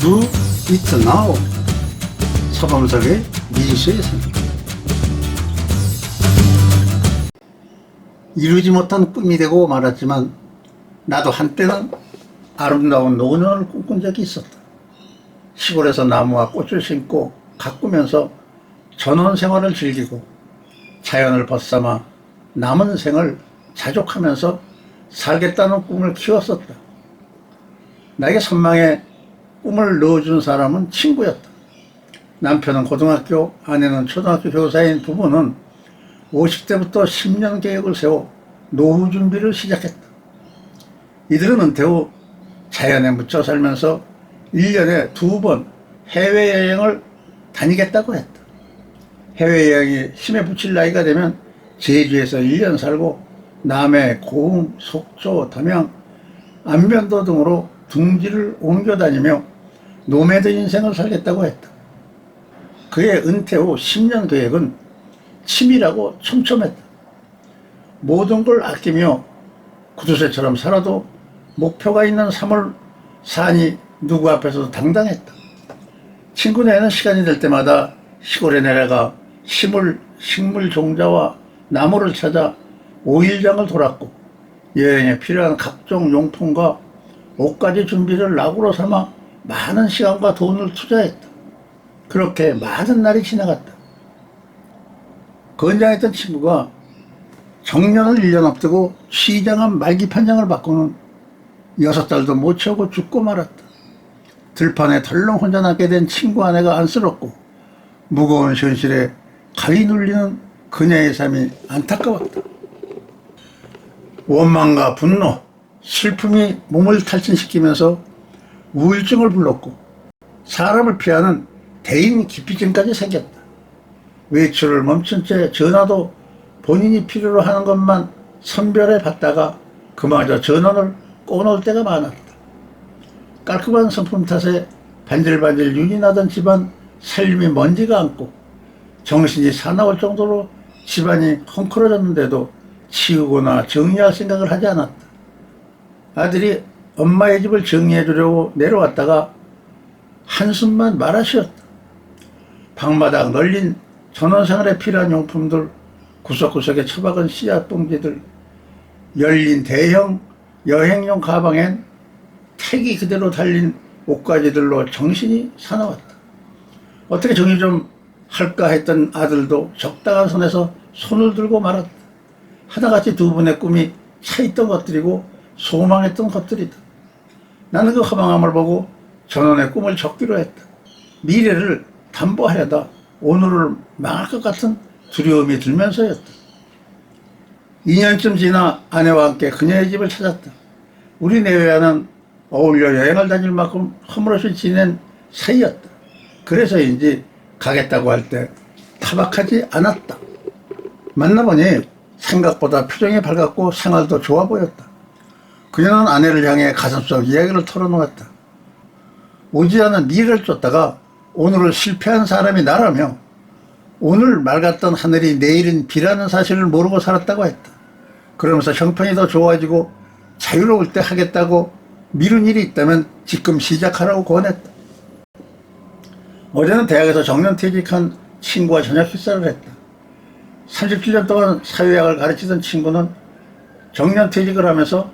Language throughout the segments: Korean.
Do it now. 서범석의 민수의 생. 이루지 못한 꿈이 되고 말았지만 나도 한때는 아름다운 노년을 꿈꾼 적이 있었다. 시골에서 나무와 꽃을 심고 가꾸면서 전원 생활을 즐기고 자연을 벗삼아 남은 생을 자족하면서 살겠다는 꿈을 키웠었다. 나에게 선망에 꿈을 넣어준 사람은 친구였다. 남편은 고등학교, 아내는 초등학교 교사인 부부는 50대부터 10년 계획을 세워 노후 준비를 시작했다. 이들은 은퇴 후 자연에 묻혀 살면서 1년에 2번 해외여행을 다니겠다고 했다. 해외여행이 힘에 부칠 나이가 되면 제주에서 1년 살고 남해, 고흥, 속초, 담양, 안면도 등으로 둥지를 옮겨 다니며 노매드 인생을 살겠다고 했다. 그의 은퇴 후 10년 계획은 치밀하고 촘촘했다. 모든 걸 아끼며 구두쇠처럼 살아도 목표가 있는 삶을 사니 누구 앞에서도 당당했다. 친구네 애는 시간이 될 때마다 시골에 내려가 식물 종자와 나무를 찾아 오일장을 돌았고 여행에 필요한 각종 용품과 옷가지 준비를 낙으로 삼아 많은 시간과 돈을 투자했다. 그렇게 많은 날이 지나갔다. 건장했던 친구가 정년을 1년 앞두고 취장한 말기 판정을 받고는 6달도 못 채우고 죽고 말았다. 들판에 덜렁 혼자 남게 된 친구 아내가 안쓰럽고 무거운 현실에 가위 눌리는 그녀의 삶이 안타까웠다. 원망과 분노, 슬픔이 몸을 탈진시키면서 우울증을 불렀고 사람을 피하는 대인 기피증까지 생겼다. 외출을 멈춘 채 전화도 본인이 필요로 하는 것만 선별해 받다가 그마저 전원을 꺼놓을 때가 많았다. 깔끔한 성품 탓에 반질반질 윤이 나던 집안 살림이 먼지가 앉고 정신이 사나울 정도로 집안이 헝클어졌는데도 치우거나 정리할 생각을 하지 않았다. 아들이 엄마의 집을 정리해 주려고 내려왔다가 한숨만 말아쉬었다. 방마당 널린 전원생활에 필요한 용품들, 구석구석에 처박은 씨앗 봉지들, 열린 대형 여행용 가방엔 택이 그대로 달린 옷가지들로 정신이 사나웠다. 어떻게 정리 좀 할까 했던 아들도 적당한 손에서 손을 들고 말았다. 하나같이 두 분의 꿈이 차있던 것들이고 소망했던 것들이다. 나는 그 허망함을 보고 전원의 꿈을 적기로 했다. 미래를 담보하려다 오늘을 망할 것 같은 두려움이 들면서였다. 2년쯤 지나 아내와 함께 그녀의 집을 찾았다. 우리 내외와는 어울려 여행을 다닐 만큼 허물없이 지낸 사이였다. 그래서인지 가겠다고 할 때 타박하지 않았다. 만나보니 생각보다 표정이 밝았고 생활도 좋아 보였다. 그녀는 아내를 향해 가슴속 이야기를 털어놓았다. 오지 않은 미래를 쫓다가 오늘을 실패한 사람이 나라며 오늘 맑았던 하늘이 내일은 비라는 사실을 모르고 살았다고 했다. 그러면서 형편이 더 좋아지고 자유로울 때 하겠다고 미룬 일이 있다면 지금 시작하라고 권했다. 어제는 대학에서 정년퇴직한 친구와 저녁 식사를 했다. 37년 동안 사회학을 가르치던 친구는 정년퇴직을 하면서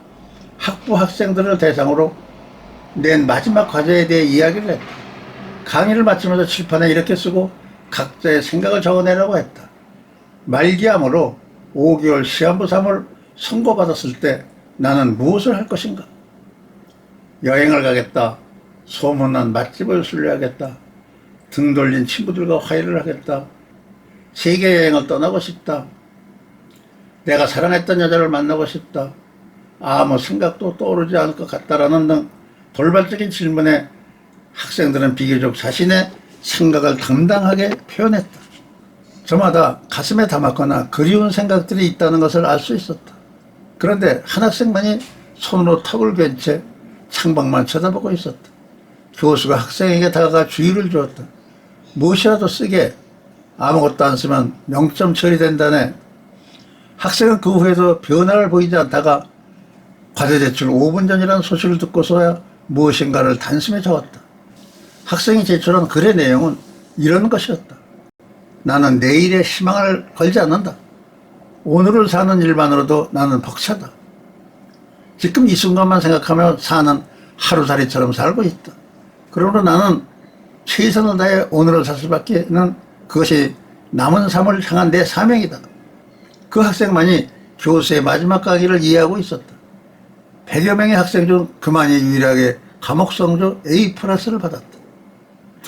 학부 학생들을 대상으로 낸 마지막 과제에 대해 이야기를 했다. 강의를 마치면서 칠판에 이렇게 쓰고 각자의 생각을 적어내라고 했다. 말기암으로 5개월 시한부 3을 선고받았을 때 나는 무엇을 할 것인가? 여행을 가겠다. 소문난 맛집을 순례하겠다. 등 돌린 친구들과 화해를 하겠다. 세계여행을 떠나고 싶다. 내가 사랑했던 여자를 만나고 싶다. 아무 생각도 떠오르지 않을 것 같다라는 등 돌발적인 질문에 학생들은 비교적 자신의 생각을 당당하게 표현했다. 저마다 가슴에 담았거나 그리운 생각들이 있다는 것을 알 수 있었다. 그런데 한 학생만이 손으로 턱을 괜 채 창밖만 쳐다보고 있었다. 교수가 학생에게 다가가 주의를 주었다. 무엇이라도 쓰게. 아무것도 안 쓰면 명점 처리된다네. 학생은 그 후에도 변화를 보이지 않다가 과제 제출 5분 전이라는 소식을 듣고서야 무엇인가를 단숨에 적었다. 학생이 제출한 글의 내용은 이런 것이었다. 나는 내일에 희망을 걸지 않는다. 오늘을 사는 일만으로도 나는 벅차다. 지금 이 순간만 생각하며 사는 하루살이처럼 살고 있다. 그러므로 나는 최선을 다해 오늘을 살 수밖에는 그것이 남은 삶을 향한 내 사명이다. 그 학생만이 교수의 마지막 강의를 이해하고 있었다. 100여 명의 학생 중 그만이 유일하게 과목 성적 A+를 받았다.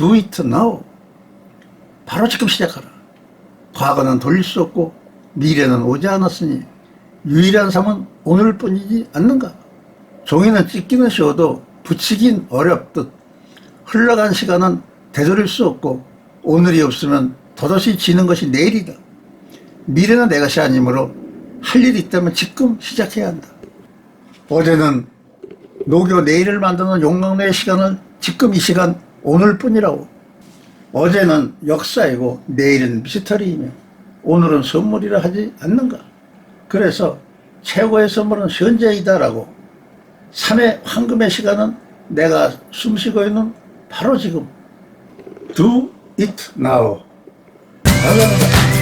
Do it now. 바로 지금 시작하라. 과거는 돌릴 수 없고 미래는 오지 않았으니 유일한 삶은 오늘뿐이지 않는가. 종이는 찢기는 쉬워도 붙이긴 어렵듯 흘러간 시간은 되돌릴 수 없고 오늘이 없으면 더더시 지는 것이 내일이다. 미래는 내 것이 아니므로 할 일이 있다면 지금 시작해야 한다. 어제는 녹여 내일을 만드는 용광로의 시간을 지금 이 시간 오늘뿐이라고. 어제는 역사이고 내일은 미스터리이며 오늘은 선물이라 하지 않는가. 그래서 최고의 선물은 현재이다라고. 삶의 황금의 시간은 내가 숨쉬고 있는 바로 지금. Do it now. 감사합니다.